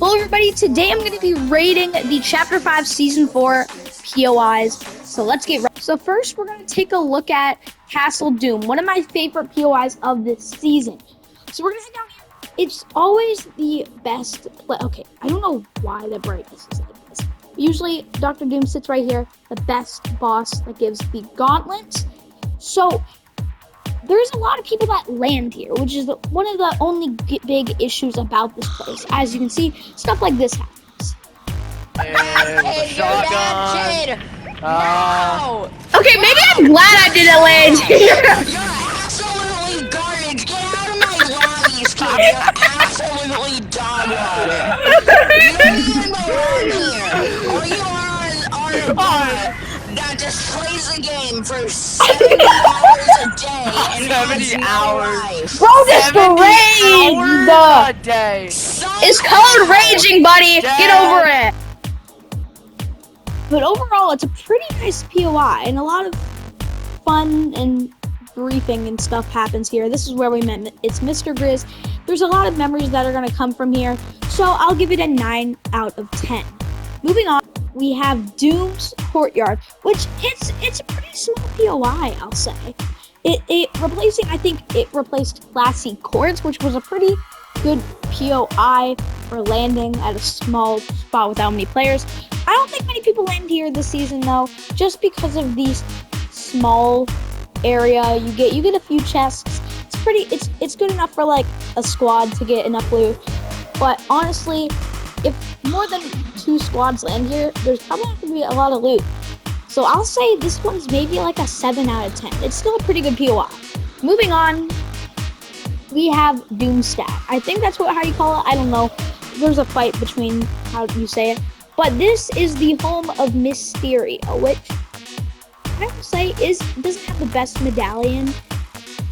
Hello everybody, today I'm going to be rating the Chapter 5 Season 4 POIs. So let's get right. So first we're going to take a look at Castle Doom, one of my favorite POIs of this season. So we're going to head down here. It's always the best play. Okay, I don't know why the brightness is like this. Usually Dr. Doom sits right here, the best boss that gives the gauntlets. So there's a lot of people that land here, which is one of the only big issues about this place. As you can see, stuff like this happens. Hey, shotgun. No! Okay, maybe I'm glad I didn't land here. You're absolutely garbage. Get out of my lobbies, kid. You're absolutely dog water. You don't even belong here. Or you are on a bot that just plays the game for 70 hours a day and 70 hours. Bro, this rage a day. It's called raging, buddy. Get over it. But overall, it's a pretty nice POI, and a lot of fun and briefing and stuff happens here. This is where we met. It's Mr. Grizz. There's a lot of memories that are going to come from here, so I'll give it a 9 out of 10. Moving on, we have Doom's Courtyard, which it's a pretty small POI, I'll say. I think it replaced Classy Courts, which was a pretty good POI for landing at a small spot without many players. I don't think many people land here this season though, just because of these small area. You get a few chests. It's good enough for like a squad to get enough loot. But honestly, if more than 2 squads land here, there's probably not gonna be a lot of loot. So I'll say this one's maybe like a 7 out of 10. It's still a pretty good POI. Moving on, we have Doomstat. I think that's how you call it. I don't know. There's a fight between how you say it. But this is the home of Mysterio, which I would say doesn't have the best medallion,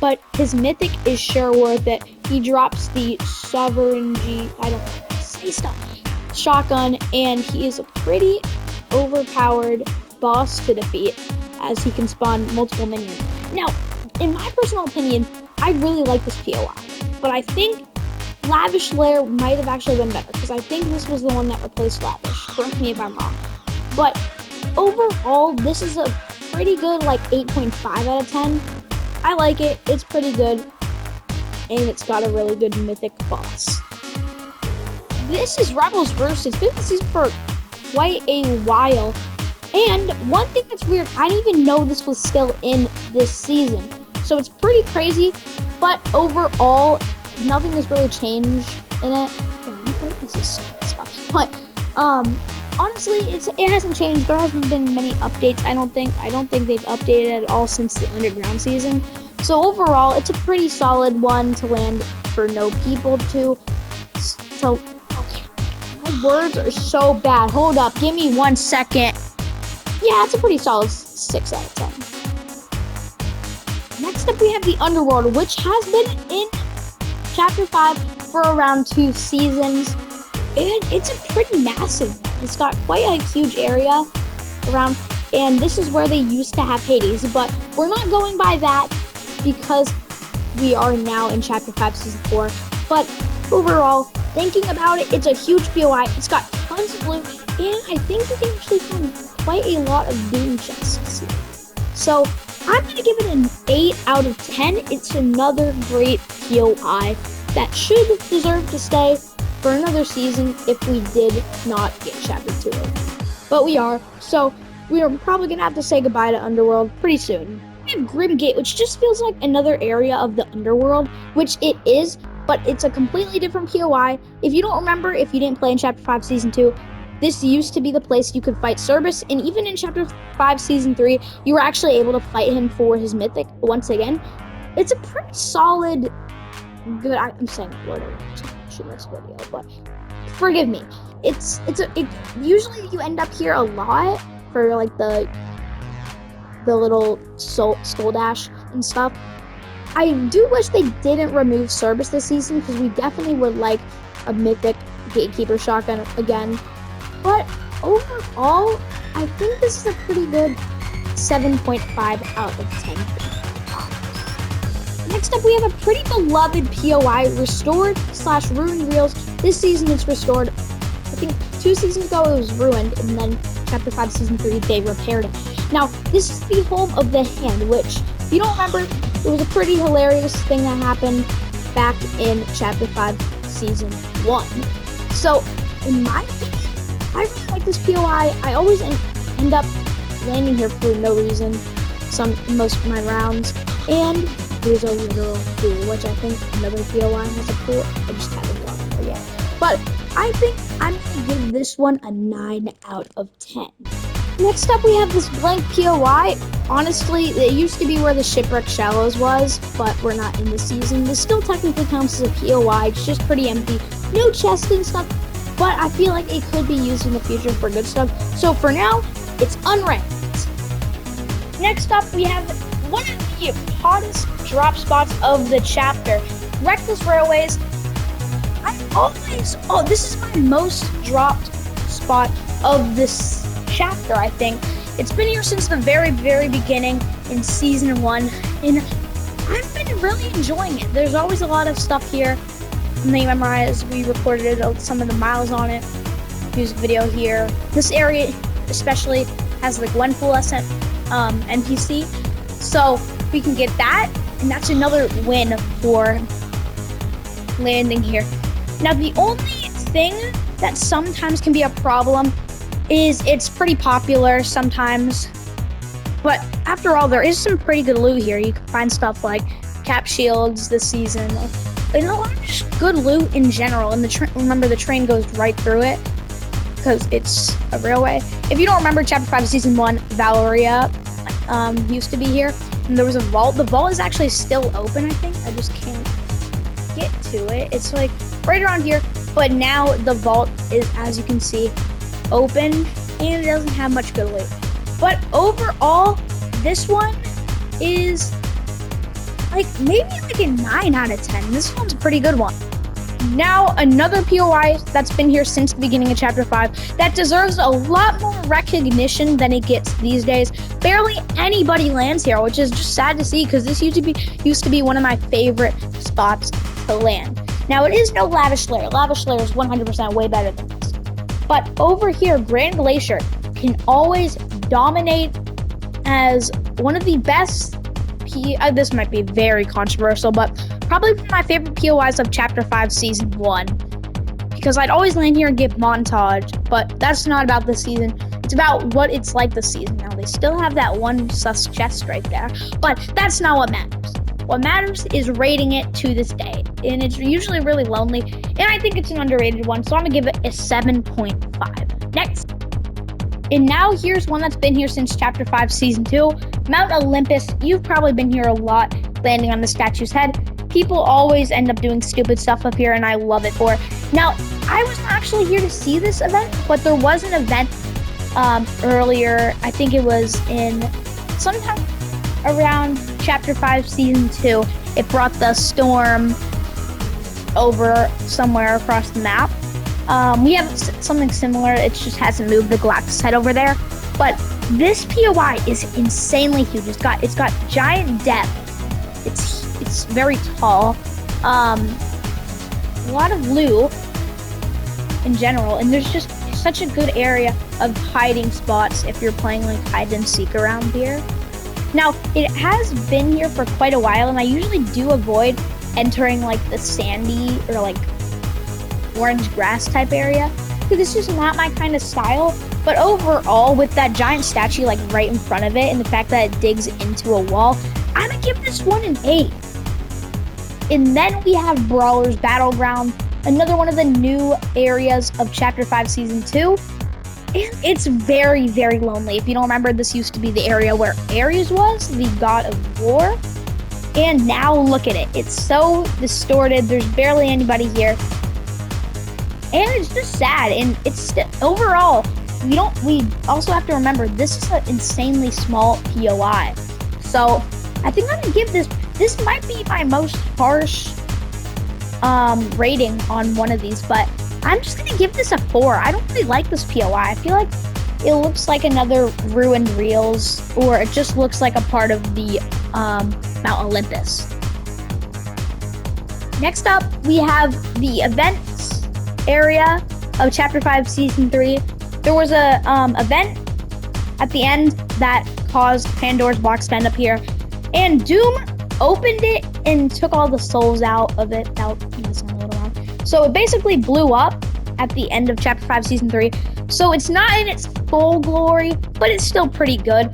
but his mythic is sure worth it. He drops the sovereignty, I don't know, say stuff, shotgun, and he is a pretty overpowered boss to defeat, as he can spawn multiple minions. Now, in my personal opinion, I really like this POI, but I think Lavish Lair might have actually been better, because I think this was the one that replaced Lavish. Correct me if I'm wrong. But overall, this is a pretty good, like 8.5 out of 10. I like it. It's pretty good. And it's got a really good mythic boss. This is Rebels Versus. It's been in the season for quite a while. And one thing that's weird, I didn't even know this was still in this season. So it's pretty crazy. But overall, nothing has really changed in it. But honestly, it hasn't changed. There hasn't been many updates. I don't think they've updated at all since the underground season. So overall, it's a pretty solid one to land for no people to. So okay, my words are so bad. Hold up, give me 1 second. Yeah, it's a pretty solid 6 out of 10. Next up, we have the Underworld, which has been in Chapter 5 for around 2 seasons, and it's a pretty massive. It's got quite a huge area around, and this is where they used to have Hades, but we're not going by that because we are now in Chapter 5 Season 4. But overall, thinking about it, it's a huge POI. It's got tons of loot, and I think you can actually find quite a lot of Doom chests. So I'm going to give it an 8 out of 10. It's another great POI that should deserve to stay for another season if we did not get Chapter 2. But we are, so we are probably going to have to say goodbye to Underworld pretty soon. We have Grimgate, which just feels like another area of the Underworld, which it is, but it's a completely different POI. If you don't remember, if you didn't play in Chapter 5 Season 2, this used to be the place you could fight Cerberus, and even in Chapter 5 Season 3, you were actually able to fight him for his mythic once again. It's a pretty solid, good, I'm saying word in this video, but forgive me. Usually you end up here a lot for like the little skull dash and stuff. I do wish they didn't remove Cerberus this season, because we definitely would like a mythic gatekeeper shotgun again. But overall, I think this is a pretty good 7.5 out of 10. Next up, we have a pretty beloved POI, Restored / Ruined Reels. This season it's Restored. I think 2 seasons ago it was ruined, and then Chapter 5 Season 3 they repaired it. Now, this is the home of the hand, which, if you don't remember, it was a pretty hilarious thing that happened back in Chapter 5 Season 1. So, in my opinion, I really like this POI. I always end up landing here for no reason most of my rounds. And there's a literal pool, which I think another POI has a pool. I just haven't gone there yet. But I think I'm going to give this one a 9 out of 10. Next up, we have this blank POI. Honestly, it used to be where the Shipwreck Shallows was, but we're not in the season. This still technically counts as a POI. It's just pretty empty. No chest and stuff, but I feel like it could be used in the future for good stuff. So for now, it's unranked. Next up, we have one of the hottest drop spots of the chapter, Reckless Railways. This is my most dropped spot of this chapter, I think. It's been here since the very, very beginning in Season 1, and I've been really enjoying it. There's always a lot of stuff here. They memorized, we recorded some of the miles on it. Music video here. This area especially has the Gwenpool NPC, so we can get that, and that's another win for landing here. Now, the only thing that sometimes can be a problem is it's pretty popular sometimes, but after all, there is some pretty good loot here. You can find stuff like cap shields this season, and a lot of just good loot in general. And remember, the train goes right through it because it's a railway. If you don't remember, Chapter 5 Season 1, Valeria used to be here, and there was a vault. The vault is actually still open, I think. I just can't get to it. It's like right around here, but now the vault is, as you can see, open, and it doesn't have much good loot. But overall, this one is maybe a 9 out of 10. This one's a pretty good one. Now, another POI that's been here since the beginning of Chapter 5 that deserves a lot more recognition than it gets these days. Barely anybody lands here, which is just sad to see, because this used to be one of my favorite spots to land. Now, it is no Lavish Lair. Lavish Lair is 100% way better than this. But over here, Grand Glacier can always dominate as one of the best this might be very controversial, but probably one of my favorite POIs of Chapter 5 Season 1. Because I'd always land here and get montage, but that's not about the season. It's about what it's like this season. Now, they still have that one sus chest right there, but that's not what matters. What matters is rating it to this day, and it's usually really lonely, and I think it's an underrated one, so I'm gonna give it a 7.5. Next. And now here's one that's been here since Chapter 5 Season 2, Mount Olympus. You've probably been here a lot, landing on the statue's head. People always end up doing stupid stuff up here, and I love it for it. Now, I wasn't actually here to see this event, but there was an event earlier. I think it was in sometime around Chapter 5 Season 2. It brought the storm over somewhere across the map. We have something similar. It just hasn't moved the Galactus head over there. But this POI is insanely huge. It's got giant depth. It's very tall. A lot of loot in general, and there's just such a good area of hiding spots if you're playing like hide and seek around here. Now, it has been here for quite a while, and I usually do avoid entering like the sandy or like orange grass type area, because it's just not my kind of style. But overall, with that giant statue like right in front of it, and the fact that it digs into a wall, I'm gonna give this one an 8. And then we have Brawler's Battleground, another one of the new areas of Chapter 5 Season 2. And it's very, very lonely. If you don't remember, this used to be the area where Ares was, the god of war. And now look at it. It's so distorted. There's barely anybody here. And it's just sad. And it's overall, we also have to remember, this is an insanely small POI. So I think I'm gonna give this might be my most harsh rating on one of these, but I'm just gonna give this a 4. I don't really like this POI. I feel like it looks like another ruined reels, or it just looks like a part of the Mount Olympus. Next up, we have the events area. of Chapter 5 Season 3, there was a event at the end that caused Pandora's box to end up here. And Doom opened it and took all the souls out of it. So it basically blew up at the end of Chapter 5 Season 3. So it's not in its full glory, but it's still pretty good.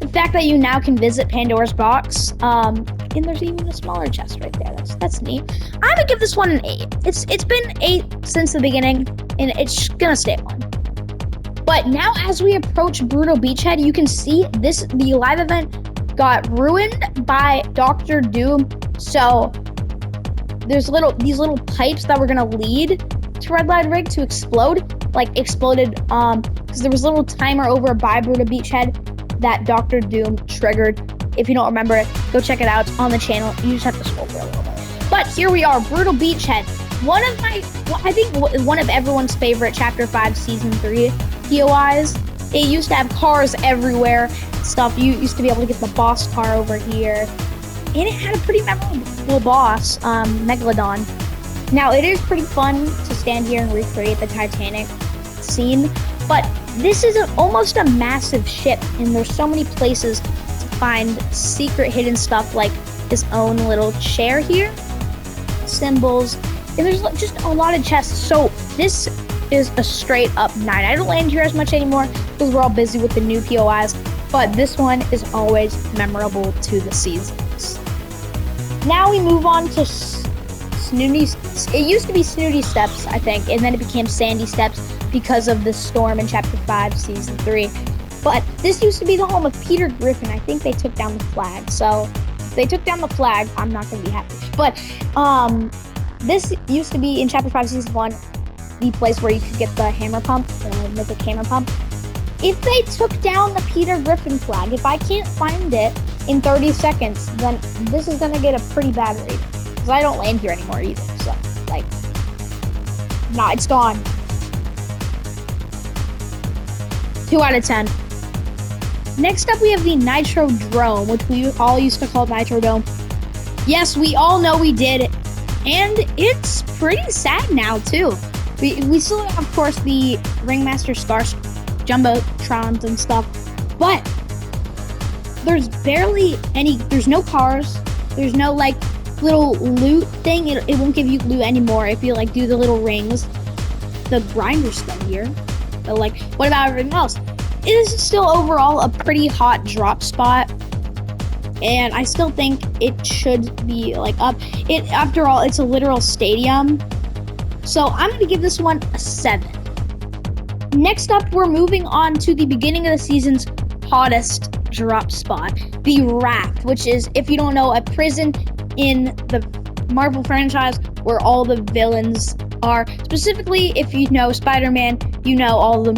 The fact that you now can visit Pandora's box, and there's even a smaller chest right there. That's neat. I'm gonna give this one an 8. It's been 8 since the beginning, and it's gonna stay at 1. But now as we approach Brutal Beachhead, you can see the live event got ruined by Dr. Doom. So there's these little pipes that were gonna lead to Red Light Rig to explode, exploded because there was a little timer over by Brutal Beachhead that Dr. Doom triggered. If you don't remember it, go check it out. It's on the channel. You just have to scroll for a little bit. But here we are, Brutal Beachhead. I think one of everyone's favorite Chapter 5 Season 3 POIs. It used to have cars everywhere, stuff. You used to be able to get the boss car over here. And it had a pretty memorable boss, Megalodon. Now, it is pretty fun to stand here and recreate the Titanic scene, but this is almost a massive ship, and there's so many places to find secret hidden stuff, like his own little chair here, symbols, and there's just a lot of chests. So this is a straight up 9. I don't land here as much anymore because we're all busy with the new POIs, but this one is always memorable to the seasons. Now we move on to Snooty. It used to be Snooty Steps, I think, and then it became Sandy Steps because of the storm in Chapter 5 Season 3. But this used to be the home of Peter Griffin. I think they took down the flag. So if they took down the flag, I'm not going to be happy. But this used to be in Chapter 5 Season 1, the place where you could get the hammer pump, the mythic hammer pump. If they took down the Peter Griffin flag, if I can't find it in 30 seconds, then this is going to get a pretty bad rating. Because I don't land here anymore either. So, nah, it's gone. 2 out of 10. Next up, we have the Nitro Drome, which we all used to call Nitro Dome. Yes, we all know we did it. And it's pretty sad now, too. We still have, of course, the Ringmaster Scars, Jumbotrons and stuff. But there's barely there's no cars. There's no, little loot thing. It won't give you loot anymore if you, do the little rings. The grinder's still here. But, what about everything else? It is still overall a pretty hot drop spot. And I still think it should be, up. After all, it's a literal stadium. So I'm going to give this one a 7. Next up, we're moving on to the beginning of the season's hottest drop spot. The Raft, which is, if you don't know, a prison in the Marvel franchise where all the villains are. Specifically, if you know Spider-Man, you know all the,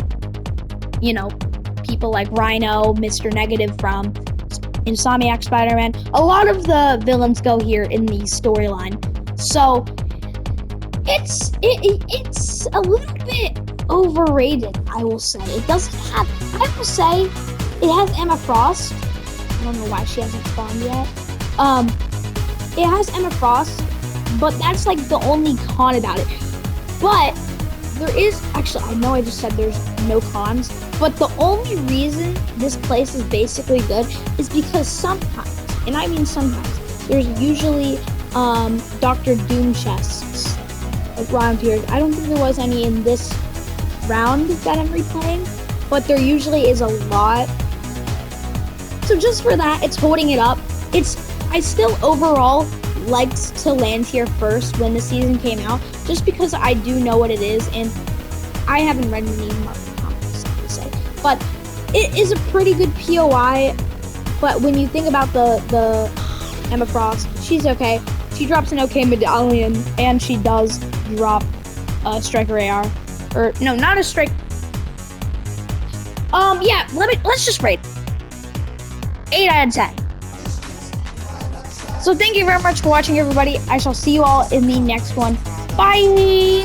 people like Rhino, Mr. Negative from Insomniac Spider-Man. A lot of the villains go here in the storyline. So it's a little bit overrated, I will say. It doesn't have, I will say, it has Emma Frost. I don't know why she hasn't spawned yet. It has Emma Frost, but that's the only con about it. But there is, actually, I know I just said there's no cons, but the only reason this place is basically good is because sometimes, and I mean sometimes, there's usually Dr. Doom chests around here. I don't think there was any in this round that I'm replaying, but there usually is a lot. So just for that, it's holding it up. I still overall liked to land here first when the season came out, just because I do know what it is, and I haven't read any Marvel comics, I would say. But it is a pretty good POI, but when you think about the Emma Frost, she's okay. She drops an okay medallion, and she does drop a Striker AR. Or, no, not a Strike. Yeah, let's just rate 8 out of 10. So thank you very much for watching, everybody. I shall see you all in the next one. Bye!